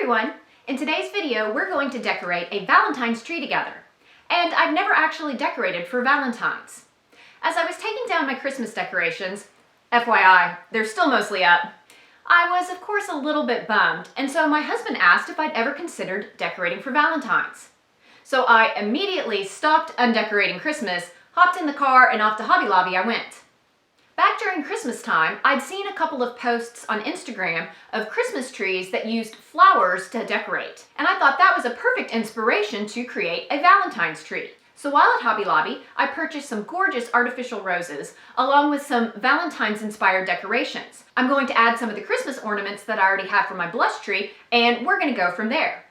everyone! In today's video, we're going to decorate a Valentine's tree together. And I've never actually decorated for Valentine's. As I was taking down my Christmas decorations, FYI, they're still mostly up, I was of course a little bit bummed, and so my husband asked if I'd ever considered decorating for Valentine's. So I immediately stopped undecorating Christmas, hopped in the car, and off to Hobby Lobby I went. Back during Christmas time, I'd seen a couple of posts on Instagram of Christmas trees that used flowers to decorate, and I thought that was a perfect inspiration to create a Valentine's tree. So while at Hobby Lobby, I purchased some gorgeous artificial roses, along with some Valentine's-inspired decorations. I'm going to add some of the Christmas ornaments that I already have for my blush tree, and we're going to go from there.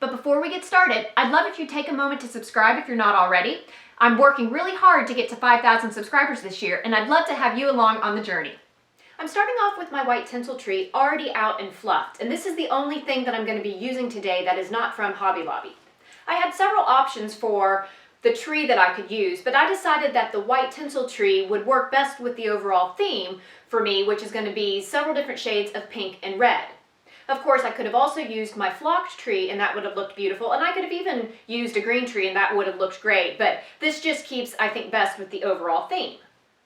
But before we get started, I'd love if you take a moment to subscribe if you're not already. I'm working really hard to get to 5,000 subscribers this year, and I'd love to have you along on the journey. I'm starting off with my white tinsel tree already out and fluffed, and this is the only thing that I'm going to be using today that is not from Hobby Lobby. I had several options for the tree that I could use, but I decided that the white tinsel tree would work best with the overall theme for me, which is going to be several different shades of pink and red. Of course, I could have also used my flocked tree and that would have looked beautiful, and I could have even used a green tree and that would have looked great, but this just keeps, I think, best with the overall theme.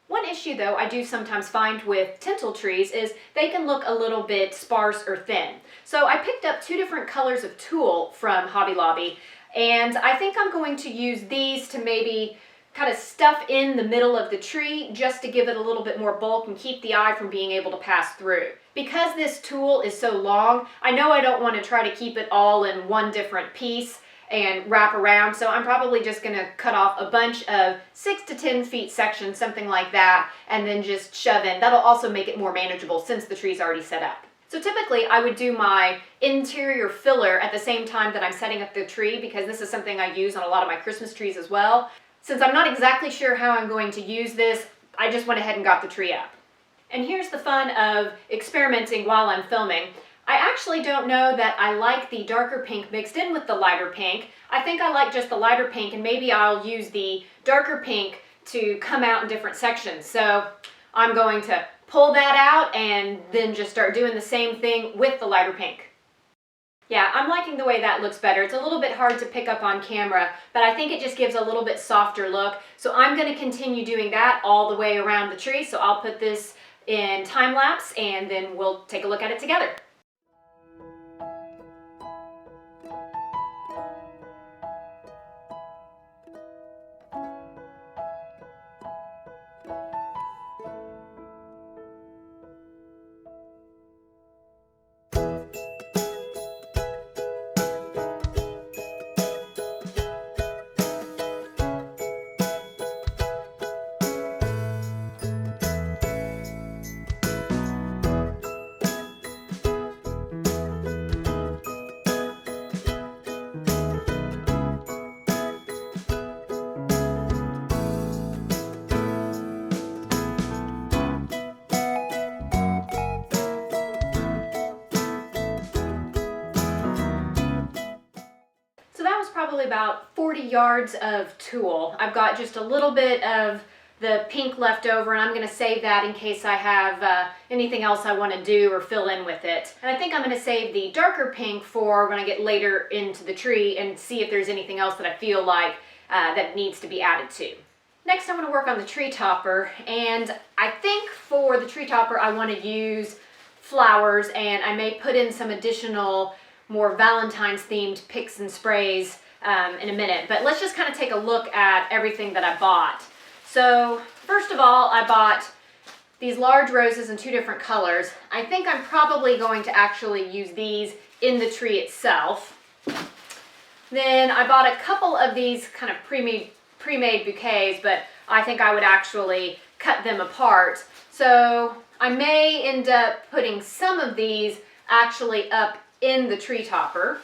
One issue, though, I do sometimes find with tinsel trees is they can look a little bit sparse or thin. So I picked up two different colors of tulle from Hobby Lobby, and I think I'm going to use these to maybe kind of stuff in the middle of the tree just to give it a little bit more bulk and keep the eye from being able to pass through. Because this tulle is so long, I know I don't want to try to keep it all in one different piece and wrap around, so I'm probably just going to cut off a bunch of 6 to 10 feet sections, something like that, and then just shove in. That'll also make it more manageable since the tree's already set up. So typically I would do my interior filler at the same time that I'm setting up the tree, because this is something I use on a lot of my Christmas trees as well. Since I'm not exactly sure how I'm going to use this, I just went ahead and got the tree up. And here's the fun of experimenting while I'm filming. I actually don't know that I like the darker pink mixed in with the lighter pink. I think I like just the lighter pink, and maybe I'll use the darker pink to come out in different sections. So I'm going to pull that out and then just start doing the same thing with the lighter pink. Yeah, I'm liking the way that looks better. It's a little bit hard to pick up on camera, but I think it just gives a little bit softer look. So I'm going to continue doing that all the way around the tree. So I'll put this in time lapse and then we'll take a look at it together. Probably about 40 yards of tulle. I've got just a little bit of the pink left over, and I'm going to save that in case I have anything else I want to do or fill in with it. And I think I'm going to save the darker pink for when I get later into the tree and see if there's anything else that I feel like that needs to be added to. Next, I'm going to work on the tree topper, and I think for the tree topper I want to use flowers, and I may put in some additional more Valentine's themed picks and sprays in a minute, but let's just kind of take a look at everything that I bought. So first of all, I bought these large roses in two different colors. I think I'm probably going to actually use these in the tree itself. Then I bought a couple of these kind of pre-made bouquets, but I think I would actually cut them apart. So I may end up putting some of these actually up in the tree topper.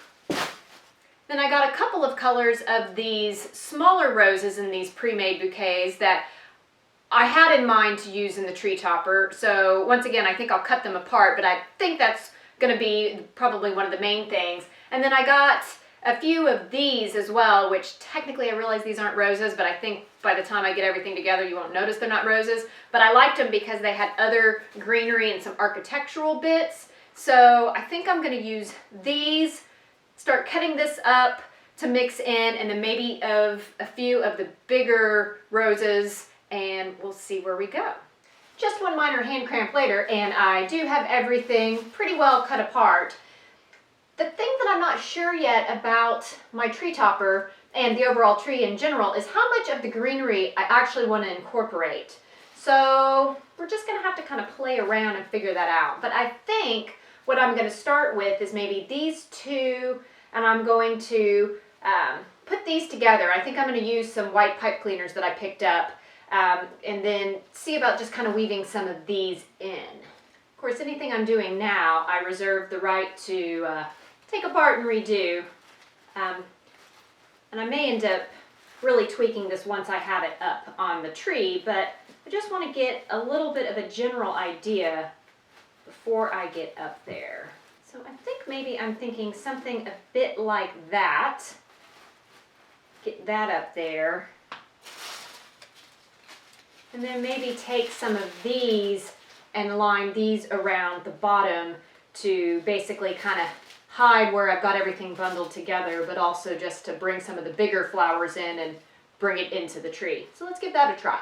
Then I got a couple of colors of these smaller roses in these pre-made bouquets that I had in mind to use in the tree topper. So once again, I think I'll cut them apart, but I think that's going to be probably one of the main things. And then I got a few of these as well, which technically I realize these aren't roses, but I think by the time I get everything together, you won't notice they're not roses. But I liked them because they had other greenery and some architectural bits. So I think I'm going to use these, start cutting this up to mix in, and then maybe of a few of the bigger roses, and we'll see where we go. Just one minor hand cramp later, and I do have everything pretty well cut apart. The thing that I'm not sure yet about my tree topper and the overall tree in general is how much of the greenery I actually want to incorporate. So we're just going to have to kind of play around and figure that out. But I think what I'm going to start with is maybe these two, and I'm going to put these together. I think I'm going to use some white pipe cleaners that I picked up, and then see about just kind of weaving some of these in. Of course, anything I'm doing now, I reserve the right to take apart and redo. And I may end up really tweaking this once I have it up on the tree, but I just want to get a little bit of a general idea before I get up there. So I think maybe I'm thinking something a bit like that. Get that up there. And then maybe take some of these and line these around the bottom to basically kind of hide where I've got everything bundled together, but also just to bring some of the bigger flowers in and bring it into the tree. So let's give that a try.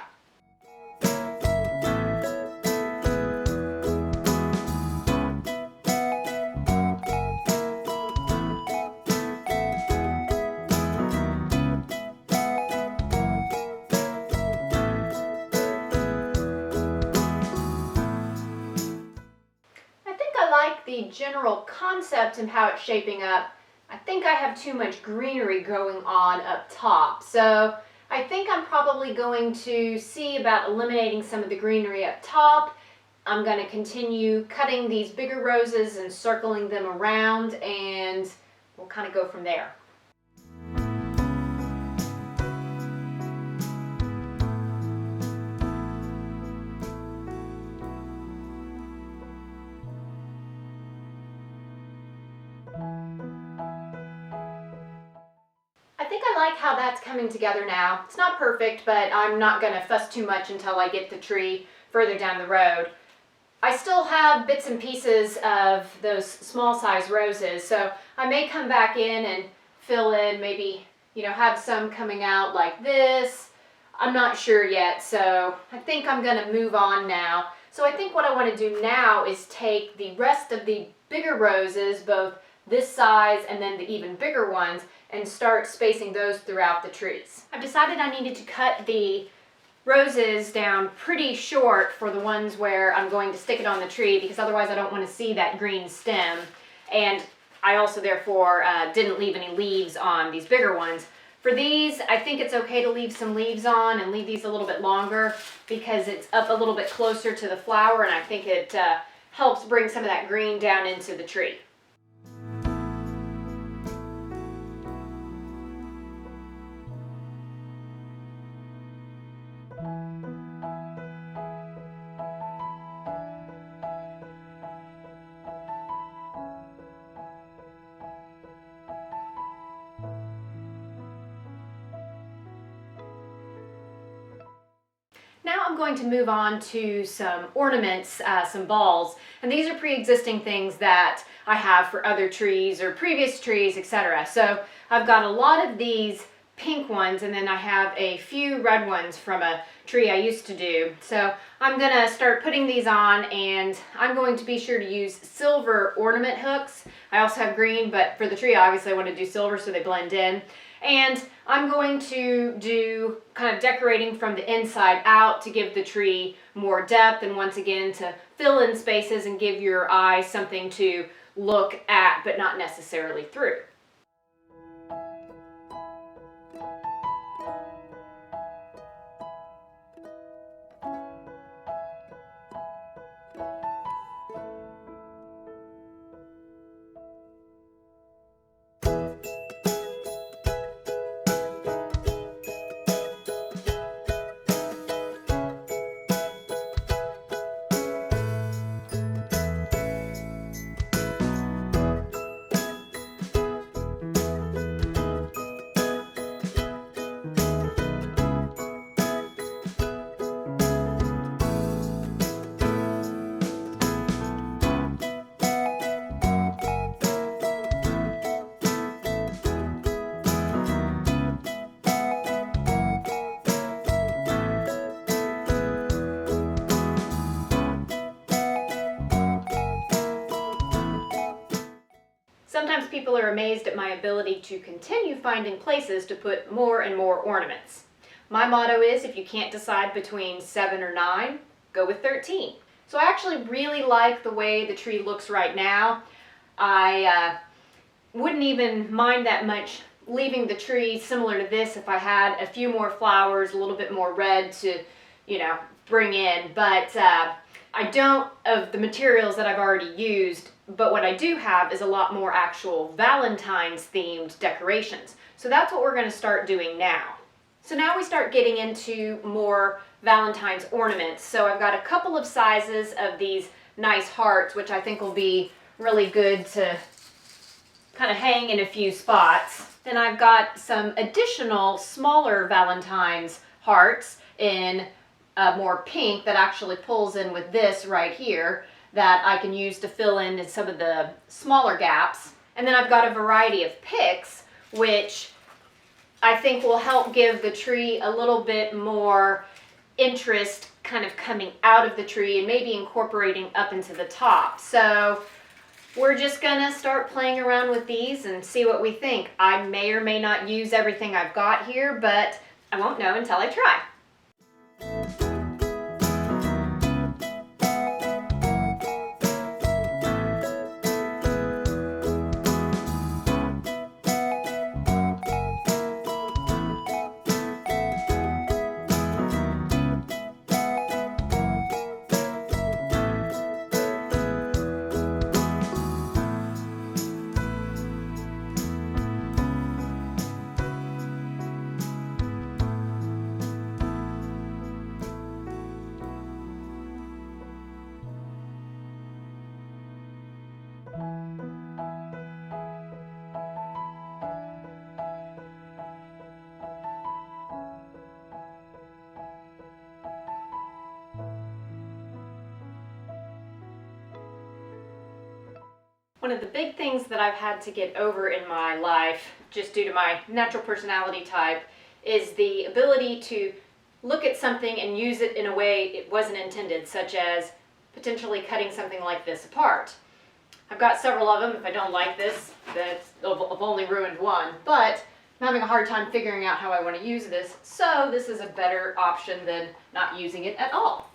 The general concept and how it's shaping up. I think I have too much greenery going on up top, so I think I'm probably going to see about eliminating some of the greenery up top. I'm going to continue cutting these bigger roses and circling them around, and we'll kind of go from there. I think I like how that's coming together now. It's not perfect, but I'm not going to fuss too much until I get the tree further down the road. I still have bits and pieces of those small size roses, so I may come back in and fill in, maybe, have some coming out like this. I'm not sure yet, so I think I'm going to move on now. So I think what I want to do now is take the rest of the bigger roses, both this size and then the even bigger ones, and start spacing those throughout the trees. I've decided I needed to cut the roses down pretty short for the ones where I'm going to stick it on the tree, because otherwise I don't want to see that green stem. And I also therefore didn't leave any leaves on these bigger ones. For these, I think it's okay to leave some leaves on and leave these a little bit longer because it's up a little bit closer to the flower, and I think it helps bring some of that green down into the tree. Now I'm going to move on to some ornaments, some balls, and these are pre-existing things that I have for other trees or previous trees, etc. So I've got a lot of these pink ones, and then I have a few red ones from a tree I used to do. So I'm going to start putting these on, and I'm going to be sure to use silver ornament hooks. I also have green, but for the tree obviously I want to do silver so they blend in. And I'm going to do kind of decorating from the inside out to give the tree more depth, and once again to fill in spaces and give your eye something to look at but not necessarily through. Sometimes people are amazed at my ability to continue finding places to put more and more ornaments. My motto is, if you can't decide between 7 or 9, go with 13. So I actually really like the way the tree looks right now. I wouldn't even mind that much leaving the tree similar to this if I had a few more flowers, a little bit more red to, bring in. But I don't of the materials that I've already used, but what I do have is a lot more actual Valentine's themed decorations. So that's what we're going to start doing now. So now we start getting into more Valentine's ornaments. So I've got a couple of sizes of these nice hearts, which I think will be really good to kind of hang in a few spots. Then I've got some additional smaller Valentine's hearts in more pink that actually pulls in with this right here that I can use to fill in some of the smaller gaps. And then I've got a variety of picks, which I think will help give the tree a little bit more interest kind of coming out of the tree and maybe incorporating up into the top. So we're just gonna start playing around with these and see what we think. I may or may not use everything I've got here, but I won't know until I try. One of the big things that I've had to get over in my life, just due to my natural personality type, is the ability to look at something and use it in a way it wasn't intended, such as potentially cutting something like this apart. I've got several of them. If I don't like this, I've only ruined one, but I'm having a hard time figuring out how I want to use this, so this is a better option than not using it at all.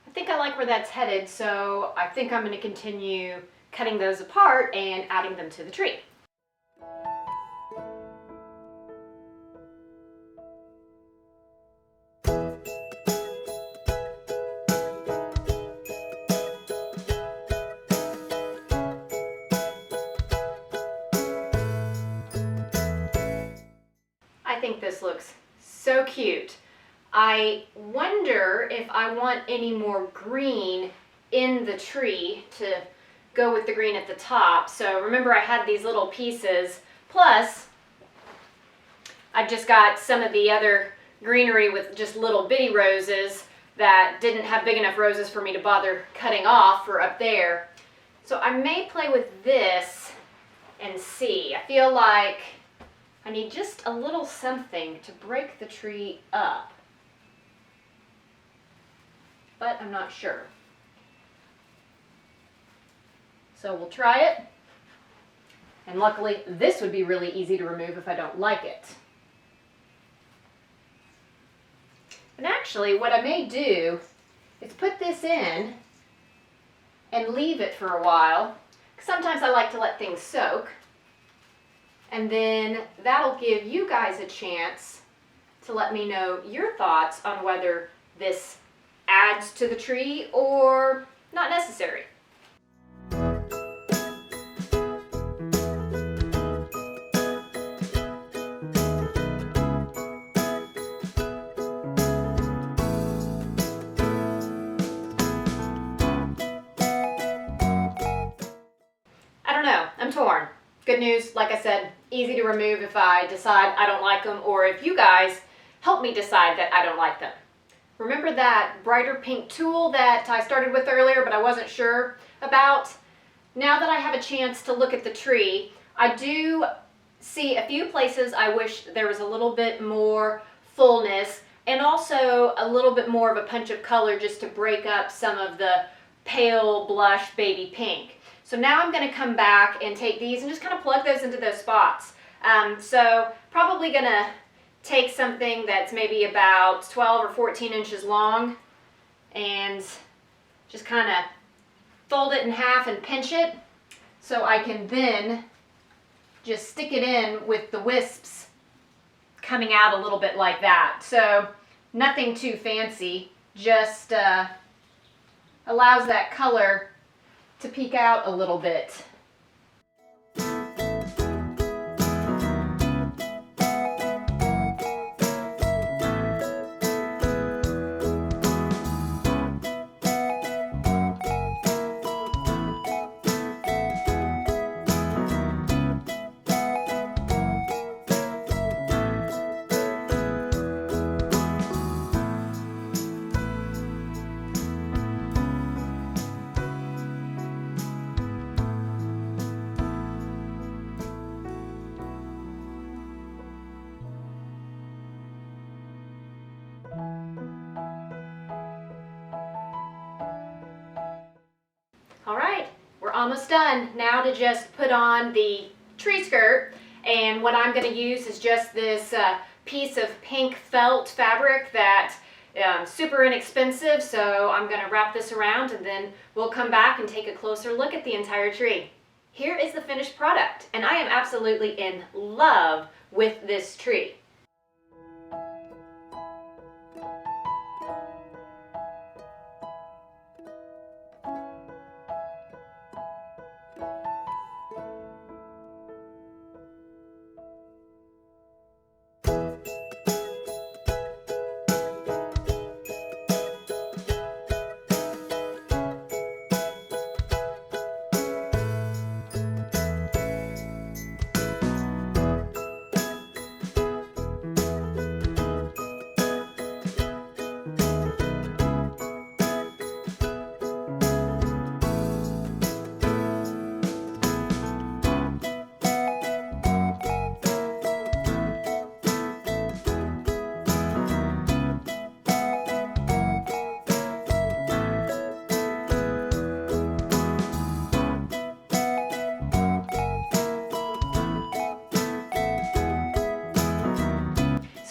I think I like where that's headed, so I think I'm going to continue cutting those apart and adding them to the tree. I think this looks so cute. I wonder if I want any more green in the tree to go with the green at the top. So remember, I had these little pieces, plus I've just got some of the other greenery with just little bitty roses that didn't have big enough roses for me to bother cutting off for up there. So I may play with this and see. I feel like I need just a little something to break the tree up, but I'm not sure. So we'll try it, and luckily this would be really easy to remove if I don't like it. And actually what I may do is put this in and leave it for a while. Sometimes I like to let things soak, and then that'll give you guys a chance to let me know your thoughts on whether this adds to the tree or not necessary. I don't know, I'm torn. Good news, like I said, easy to remove if I decide I don't like them, or if you guys help me decide that I don't like them. Remember that brighter pink tulle that I started with earlier but I wasn't sure about? Now that I have a chance to look at the tree, I do see a few places I wish there was a little bit more fullness and also a little bit more of a punch of color just to break up some of the pale blush baby pink. So now I'm going to come back and take these and just kind of plug those into those spots. So probably going to take something that's maybe about 12 or 14 inches long and just kind of fold it in half and pinch it so I can then just stick it in with the wisps coming out a little bit like that. So nothing too fancy, just allows that color to peek out a little bit. All right, we're almost done. Now to just put on the tree skirt, and what I'm going to use is just this piece of pink felt fabric that super inexpensive, so I'm going to wrap this around and then we'll come back and take a closer look at the entire tree. Here is the finished product, and I am absolutely in love with this tree.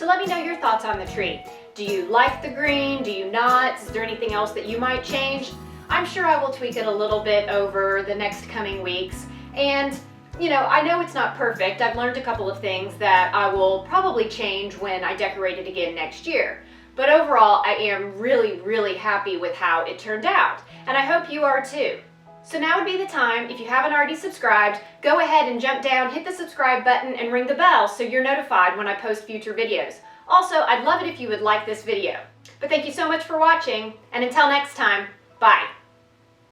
Let me know your thoughts on the tree. Do you like the green? Do you not? Is there anything else that you might change? I'm sure I will tweak it a little bit over the next coming weeks. And, you know, I know it's not perfect. I've learned a couple of things that I will probably change when I decorate it again next year. But overall, I am really, really happy with how it turned out. And I hope you are too. So now would be the time, if you haven't already subscribed, go ahead and jump down, hit the subscribe button, and ring the bell so you're notified when I post future videos. Also, I'd love it if you would like this video. But thank you so much for watching, and until next time, bye.